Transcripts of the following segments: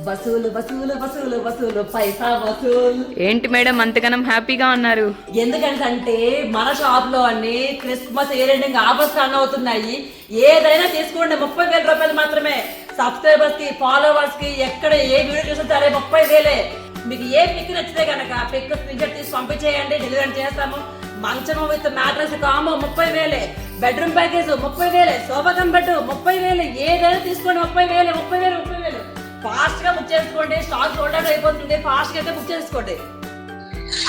వసూలు వసూలు వసూలు వసూలు పైసా వసూలు. ఏంటి మేడం అంతగానం హ్యాపీగా ఉన్నారు? ఎందుకంటే మన షాప్ లో అన్ని Christmas year ending offers run అవుతున్నాయి. ఏదైనా తీసుకోండి 30,000 రూపాయలు మాత్రమే. సబ్స్క్రైబర్స్ కి ఫాలోవర్స్ కి ఎక్కడ ఏ వీడియో చూసినా సరే 30,000. మీకు ఏ పిక్ నచ్చితే కనుక పిక్ స్క్రీన్షాట్ తీసి పంపించేయండి, డెలివరీ చేస్తాము. మంచము with mattress combo 30,000, bedroom package 30,000, sofa cum bed 30,000. ఏదైనా తీసుకోండి 30,000. ఫాస్ట్ గా బుక్ చేసుకోండి, స్టాక్ సోల్డ్ అవుట్ అయిపోతుంది. ఫాస్ట్ గా అయితే బుక్ చేసుకోండి.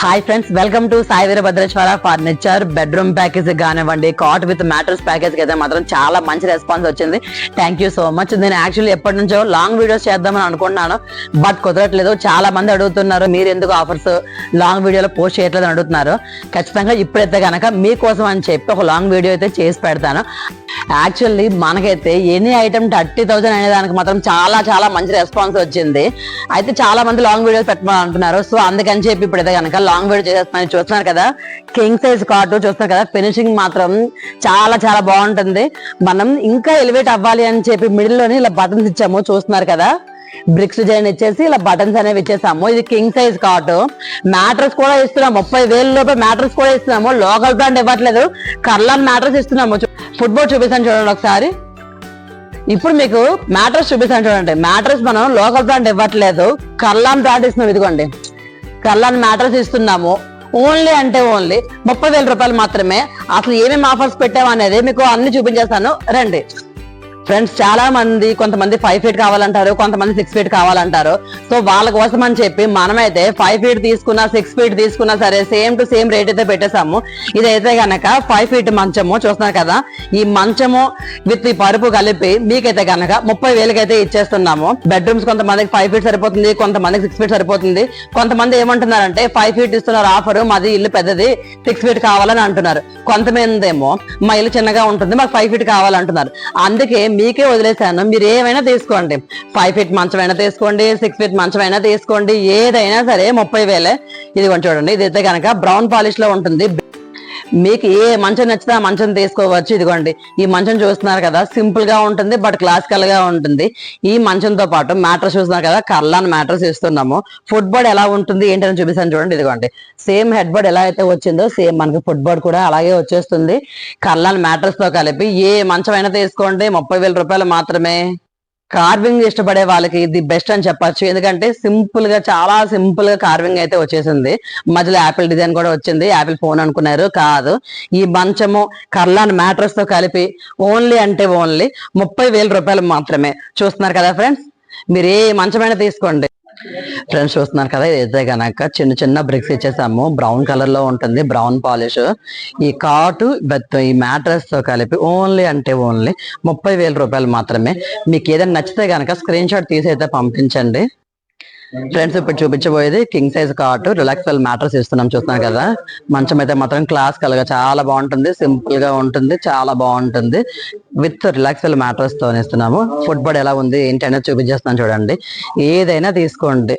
Hi friends, welcome to Sai Veerabhadreshwara furniture. Bedroom package కానివ్వండి, కాట్ విత్ మ్యాట్రస్ ప్యాకేజ్ అయితే మాత్రం చాలా మంచి రెస్పాన్స్ వచ్చింది. Thank you so much. నేను యాక్చువల్లీ ఎప్పటి నుంచో లాంగ్ వీడియోస్ చేద్దామని అనుకుంటున్నాను, బట్ కుదరట్లేదు. చాలా మంది అడుగుతున్నారు, మీరు ఎందుకు ఆఫర్స్ లాంగ్ వీడియోలో పోస్ట్ చేయట్లేదు అని అడుగుతున్నారు. ఖచ్చితంగా ఇప్పుడైతే కనుక మీకోసం అని చెప్పి ఒక లాంగ్ వీడియో అయితే చేసి పెడతాను. యాక్చువల్లీ మనకైతే ఎనీ ఐటమ్ 30,000 అనే దానికి మాత్రం చాలా చాలా మంచి రెస్పాన్స్ వచ్చింది. అయితే చాలా మంది లాంగ్ వీడియోస్ పెట్టమని అంటున్నారు. సో అందుకని చెప్పి ఇప్పుడైతే కనుక లాంగ్ వీడియో చేసేస్తున్నాను. చూస్తున్నారు కదా, కింగ్ సైజ్ కాట్ చూస్తున్నారు కదా, ఫినిషింగ్ మాత్రం చాలా చాలా బాగుంటుంది. మనం ఇంకా ఎలివేట్ అవ్వాలి అని చెప్పి మిడిల్ లోని ఇలా బటన్స్ ఇచ్చాము. చూస్తున్నారు కదా, బ్రిక్స్ డిజైన్ ఇచ్చేసి ఇలా బటన్స్ అనేవి ఇచ్చేసాము. ఇది కింగ్ సైజ్ కాట్. మ్యాట్రస్ కూడా ఇస్తున్నాము. 30,000 లోపే మ్యాట్రస్ కూడా ఇస్తున్నాము. లోకల్ బ్రాండ్ ఇవ్వట్లేదు, కర్లాన్ మ్యాట్రస్ ఇస్తున్నాము. ఫుట్బాల్ చూపిస్తాను చూడండి ఒకసారి. ఇప్పుడు మీకు మ్యాట్రస్ చూపిస్తాను చూడండి. మ్యాట్రస్ మనం లోకల్ బ్రాండ్ ఇవ్వట్లేదు, కర్లాన్ బ్రాండ్ ఇస్తున్నాం. ఇదిగోండి, కర్లాన్ మ్యాట్రస్ ఇస్తున్నాము. ఓన్లీ అంటే ఓన్లీ 30,000 రూపాయలు మాత్రమే. అసలు ఏమేమి ఆఫర్స్ పెట్టామనేది మీకు అన్ని చూపించేస్తాను, రండి ఫ్రెండ్స్. చాలా మంది, కొంతమంది 5 ఫీట్ కావాలంటారు, కొంతమంది 6 ఫీట్ కావాలంటారు. సో వాళ్ళ కోసం అని చెప్పి మనమైతే 5 ఫీట్ తీసుకున్నా 6 ఫీట్ తీసుకున్నా సరే సేమ్ టు సేమ్ రేట్ అయితే పెట్టేసాము. ఇదైతే గనక 5 ఫీట్ మంచము. చూస్తున్నారు కదా, ఈ మంచము విత్ ఈ పరుపు కలిపి మీకైతే గనక 30,000కి అయితే ఇచ్చేస్తున్నాము. బెడ్రూమ్స్ కొంతమందికి 5 ఫీట్ సరిపోతుంది, కొంతమందికి 6 ఫీట్ సరిపోతుంది. కొంతమంది ఏమంటున్నారంటే 5 ఫీట్ ఇస్తున్నారు ఆఫర్, మాది ఇల్లు పెద్దది 6 ఫీట్ కావాలని అంటున్నారు. కొంతమంది ఏమో మా ఇల్లు చిన్నగా ఉంటుంది, మాకు 5 ఫీట్ కావాలంటున్నారు. అందుకే మీకే వదిలేసాను, మీరు ఏమైనా తీసుకోండి. 5 ఫీట్ మంచం అయినా తీసుకోండి, 6 ఫీట్ మంచం అయినా తీసుకోండి, ఏదైనా సరే 30,000. ఇదిగోండి చూడండి, ఇదైతే కనుక బ్రౌన్ పాలిష్ లో ఉంటుంది. మీకు ఏ మంచం నచ్చితే ఆ మంచం తీసుకోవచ్చు. ఇదిగోండి, ఈ మంచం చూస్తున్నారు కదా, సింపుల్ గా ఉంటుంది బట్ క్లాసికల్ గా ఉంటుంది. ఈ మంచంతో పాటు మ్యాట్రస్ చూస్తున్నారు కదా, కర్లాన్ మ్యాట్రస్ ఇస్తున్నాము. ఫుట్ బోర్డ్ ఎలా ఉంటుంది ఏంటని చూపిస్తాను చూడండి. ఇదిగోండి, సేమ్ హెడ్ బోర్డ్ ఎలా అయితే వచ్చిందో సేమ్ మనకి ఫుట్ బోర్డ్ కూడా అలాగే వచ్చేస్తుంది. కర్లాన్ మ్యాట్రస్ తో కలిపి ఏ మంచం అయినా తీసుకోండి, 30,000 రూపాయలు మాత్రమే. కార్వింగ్ ఇష్టపడే వాళ్ళకి ఇది బెస్ట్ అని చెప్పొచ్చు. ఎందుకంటే సింపుల్ గా, చాలా సింపుల్ గా కార్వింగ్ అయితే వచ్చేసింది. మధ్యలో యాపిల్ డిజైన్ కూడా వచ్చింది. యాపిల్ ఫోన్ అనుకున్నారు, కాదు. ఈ మంచము కర్లాన్ మ్యాట్రస్ తో కలిపి ఓన్లీ అంటే ఓన్లీ 30,000 రూపాయలు మాత్రమే. చూస్తున్నారు కదా ఫ్రెండ్స్, మీరు ఏ మంచమైనా తీసుకోండి. ఫ్రెండ్స్ చూస్తున్నారు కదా, ఇదైతే గనక చిన్న చిన్న బ్రిక్స్ ఇచ్చేసాము. బ్రౌన్ కలర్ లో ఉంటుంది, బ్రౌన్ పాలిష్. ఈ కాటు ఈ మ్యాట్రస్ తో కలిపి ఓన్లీ అంటే ఓన్లీ 30,000 రూపాయలు మాత్రమే. మీకు ఏదైనా నచ్చితే గనక స్క్రీన్ షాట్ తీసి అయితే పంపించండి. ఫ్రెండ్స్ ఇప్పుడు చూపించబోయేది కింగ్ సైజ్ కాట్ రిలాక్స్ఫుల్ మ్యాట్రస్ ఇస్తున్నాం. చూస్తున్నాం కదా, మంచం అయితే మాత్రం క్లాస్ కలగా చాలా బాగుంటుంది, సింపుల్ గా ఉంటుంది, చాలా బాగుంటుంది. విత్ రిలాక్స్ఫుల్ మ్యాట్రస్ తో ఇస్తున్నాము. ఫుట్ బోర్డ్ ఎలా ఉంది ఏంటి అనేది చూపించేస్తున్నాను చూడండి. ఏదైనా తీసుకోండి.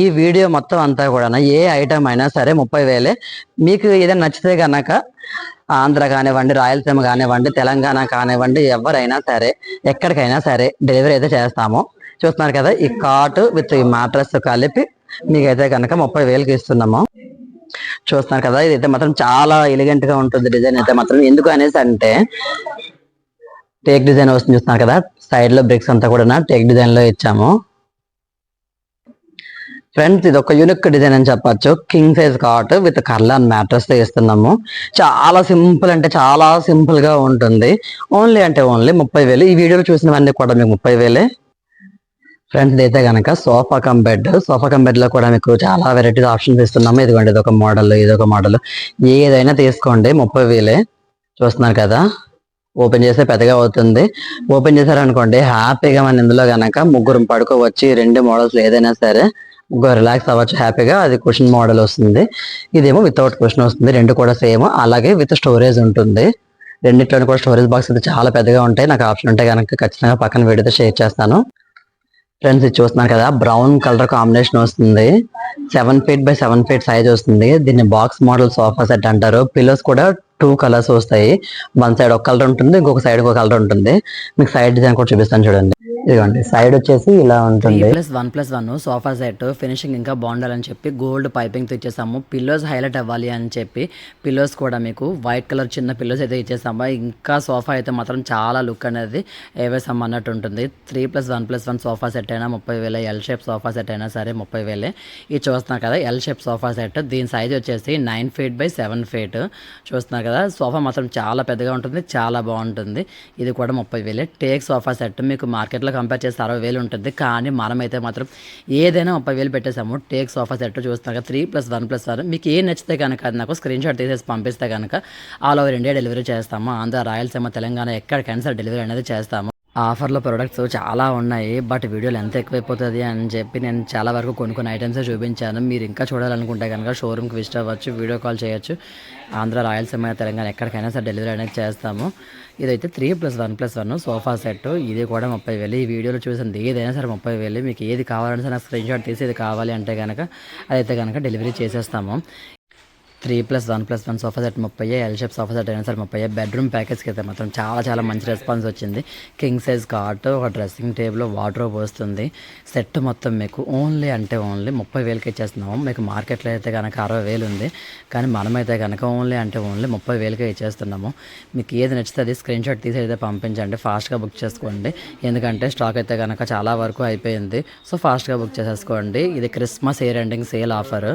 ఈ వీడియో మొత్తం అంతా కూడా ఏ ఐటమ్ అయినా సరే 30,000. మీకు ఏదైనా నచ్చితే గనక ఆంధ్ర కానివ్వండి, రాయలసీమ కానివ్వండి, తెలంగాణ కానివ్వండి, ఎవరైనా సరే ఎక్కడికైనా సరే డెలివరీ అయితే చేస్తాము. చూస్తున్నారు కదా, ఈ కాట్ విత్ ఈ మ్యాట్రస్ కలిపి మీకైతే కనుక 30,000కి ఇస్తున్నాము. చూస్తున్నారు కదా, ఇదైతే మాత్రం చాలా ఎలిగెంట్ గా ఉంటుంది. డిజైన్ అయితే మాత్రం ఎందుకు అనేసి అంటే టేక్ డిజైన్ వస్తుంది. చూస్తున్నారు కదా, సైడ్ లో బ్రిక్స్ అంతా కూడా టేక్ డిజైన్ లో ఇచ్చాము. ఫ్రెండ్స్ ఇది ఒక యూనిక్ డిజైన్ అని చెప్పొచ్చు. King size cot with Kurlon mattress తో ఇస్తున్నాము. చాలా సింపుల్ అంటే చాలా సింపుల్ గా ఉంటుంది. ఓన్లీ అంటే ఓన్లీ 30,000. ఈ వీడియోలో చూసినవన్నీ కూడా మీకు 30,000. ఫ్రెండ్స్ ఇదైతే కనుక sofa cum bed. Sofa cum bed లో కూడా మీకు చాలా వెరైటీస్ ఆప్షన్స్ ఇస్తున్నాము. ఇదిగోండి, ఇదొక మోడల్, ఇదొక మోడల్, ఏదైనా తీసుకోండి 30,000. చూస్తున్నారు కదా, ఓపెన్ చేస్తే పెద్దగా అవుతుంది. ఓపెన్ చేశారనుకోండి హ్యాపీగా మన ఇందులో గనక ముగ్గురు పడుకోవచ్చు. 2 మోడల్స్ ఏదైనా సరే ముగ్గురు రిలాక్స్ అవ్వచ్చు హ్యాపీగా. అది కుషన్ మోడల్ వస్తుంది, ఇదేమో వితౌట్ కుషన్ వస్తుంది. 2 కూడా సేమ్. అలాగే విత్ స్టోరేజ్ ఉంటుంది. రెండిట్లోని కూడా స్టోరేజ్ బాక్స్ అయితే చాలా పెద్దగా ఉంటాయి. నాకు ఆప్షన్ ఉంటే కనుక ఖచ్చితంగా పక్కన వీడియోతో షేర్ చేస్తాను. ఫ్రెండ్స్ ఇది చూస్తున్నారు కదా, బ్రౌన్ కలర్ కాంబినేషన్ వస్తుంది. 7 ఫీట్ బై 7 ఫీట్ సైజ్ వస్తుంది. దీన్ని బాక్స్ మోడల్ సోఫా సెట్ అంటారు. పిల్లోస్ కూడా 2 కలర్స్ వస్తాయి. వన్ సైడ్ ఒక కలర్ ఉంటుంది, ఇంకొక సైడ్ ఒక కలర్ ఉంటుంది. మీకు సైడ్ డిజైన్ కూడా చూపిస్తాను చూడండి. ఇదిగోండి సైడ్ వచ్చేసి ఇలా ఉంటుంది. 3+1+1 సోఫా సెట్ ఫినిషింగ్ ఇంకా బాగుండాలని చెప్పి గోల్డ్ పైపింగ్ తో ఇచ్చేసాము. పిల్లోస్ హైలైట్ అవ్వాలి అని చెప్పి పిల్లోస్ కూడా మీకు వైట్ కలర్ చిన్న పిల్లోస్ అయితే ఇచ్చేసాము. ఇంకా సోఫా అయితే మాత్రం చాలా లుక్ అనేది వేసాము అన్నట్టు ఉంటుంది. 3+1+1 సోఫా సెట్ అయినా 30,000, ఎల్ షేప్ సోఫా సెట్ అయినా సరే 30,000. ఇది చూస్తున్నారు కదా ఎల్ షేప్ సోఫా సెట్, దీని సైజ్ వచ్చేసి 9 feet by 7 feet. చూస్తున్నారు కదా సోఫా మాత్రం చాలా పెద్దగా ఉంటుంది, చాలా బాగుంటుంది. ఇది కూడా 30,000. టేక్ సోఫా సెట్ మీకు మార్కెట్లో కంపేర్ చేస్తే 60,000 ఉంటుంది, కానీ మనమైతే మాత్రం ఏదైనా 30,000 పెట్టేసాము. టేక్ సోఫా సెట్ చూస్తున్నారు 3+1+1. మీకు ఏ నచ్చితే కనుక అది నాకు స్క్రీన్ షాట్ తీసేసి పంపిస్తే కనుక ఆల్ ఓవర్ ఇండియా డెలివరీ చేస్తాము. ఆంధ్ర, రాయలసీమ, తెలంగాణ ఎక్కడికైనా సరే డెలివరీ అనేది చేస్తాము. ఆఫర్లో ప్రొడక్ట్స్ చాలా ఉన్నాయి, బట్ వీడియోలు ఎంత ఎక్కువైపోతుంది అని చెప్పి నేను చాలా వరకు కొన్ని ఐటమ్సే చూపించాను. మీరు ఇంకా చూడాలనుకుంటే కనుక షోరూమ్కి విజిట్ అవ్వచ్చు, వీడియో కాల్ చేయొచ్చు. ఆంధ్ర, రాయలసీమ, తెలంగాణ ఎక్కడికైనా సరే డెలివరీ అనేది చేస్తాము. ఇదైతే 3+1+1 సోఫా సెట్, ఇది కూడా 30,000. ఈ వీడియోలో చూసింది ఏదైనా సరే 30,000. మీకు ఏది కావాలంటే సరే నాకు స్క్రీన్ షాట్ తీసి ఇది కావాలి అంటే కనుక అదైతే కనుక డెలివరీ చేసేస్తాము. 3+1+1 sofa set 30, L shape sofa set అయినా సరే 30. బెడ్రూమ్ ప్యాకేజ్కి అయితే మాత్రం చాలా మంచి రెస్పాన్స్ వచ్చింది. కింగ్ సైజ్ కాట్, ఒక డ్రెస్సింగ్ టేబుల్, వార్డ్రోబ్ వస్తుంది. సెట్ మొత్తం మీకు ఓన్లీ 30,000కి ఇచ్చేస్తున్నాము. మీకు మార్కెట్లో అయితే కనుక 60,000 ఉంది, కానీ మనమైతే కనుక ఓన్లీ 30,000కే ఇచ్చేస్తున్నాము. మీకు ఏది నచ్చితే అది స్క్రీన్ షాట్ తీసి అయితే పంపించండి, ఫాస్ట్గా బుక్ చేసుకోండి. ఎందుకంటే స్టాక్ అయితే కనుక చాలా వరకు అయిపోయింది. సో ఫాస్ట్గా బుక్ చేసేసుకోండి. ఇది Christmas year ending sale offer.